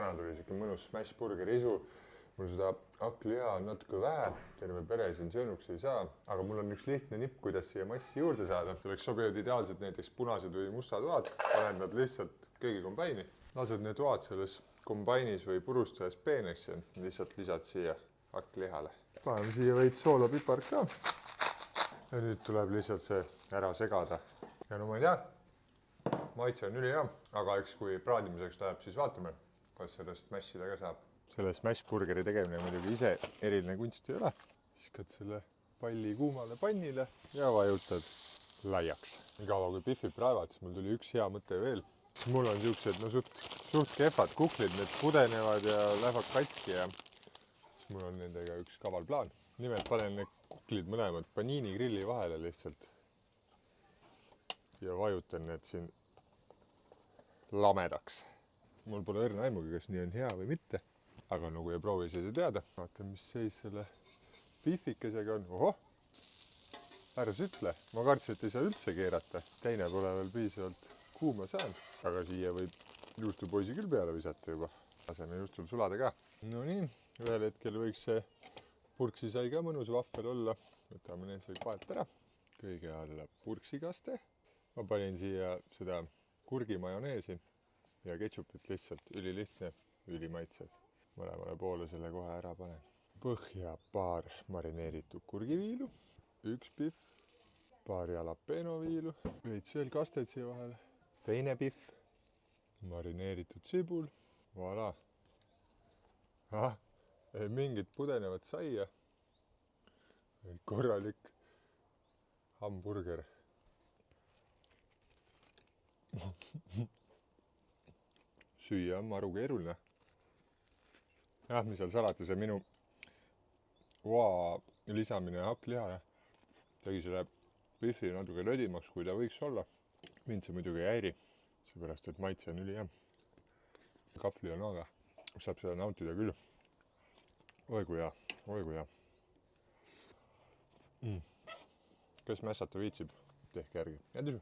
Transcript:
täna tuli siuke mõnus smash burgeri isu. Mul seda hakkliha on natuke vähe, terve pere siin söönuks ei saa, aga mul on üks lihtne nipp, kuidas siia massi juurde saada. Selleks sobivad ideaalselt näiteks punased või mustad toad, paned nad lihtsalt köögi kombaini, lased need toad selles kombainis või purustajas peeneks ja lihtsalt lisad siia hakklihale. Paneme siia veits soola, pipart ka. Ja nüüd tuleb lihtsalt see ära segada. Ja no ma ei tea, maitse on ülihea, aga eks kui praadimiseks läheb, siis vaatame, kas sellest mässida ka saab. Selle smash burgeri tegemine muidugi ise eriline kunst ei ole. Viskad selle palli kuumale pannile ja vajutad laiaks. Nii kaua kui pihvid praevad, siis mul tuli üks hea mõte veel. Mul on siuksed no suht kehvad kuklid, need pudenevad ja lähevad katki ja mul on nendega üks kaval plaan. Nimelt panen need kuklid mõlemad paniini grilli vahele lihtsalt ja vajutan need siin lamedaks. Mul pole õrna aimugi, kas nii on hea või mitte, aga nagu ei proovi siis teada. Vaatan, mis seis selle pihvikesega on. Ohoh, ärus ütle, ma kartsin, et ei saa üldse keerata. Teine pole veel piisavalt kuuma saanud, aga siia võib juustupoisi küll peale visata juba. Laseme juustul sulada ka. No nii, ühel hetkel võiks see purksi sai ka mõnus vahvel olla. Võtame need seal paelt ära. Kõige alla purksikaste. Ma panin siia seda kurgimajoneesi ja ketšupit lihtsalt ülilihtne, ülimaitsev. Mõlemale poole selle kohe ära panen. Põhja paar marineeritud kurgiviilu, üks pihv, paar jalapeno viilu, veits veel kasted siia vahele, teine pihv, marineeritud sibul, voilà. Ei mingit pudenevat saia, korralik hamburger. Süüa on maru keeruline. Jah, mis seal salata, see minu lisamine hakklihale tegi selle pihvi natuke lödimaks, kui ta võiks olla. Mind see muidugi ei häiri, seepärast et maitse on ülihea. Kahvli on aga, saab seda nautida küll. Oi kui hea, oi kui hea. Kes mässata viitsib, tehke järgi. Jätuse!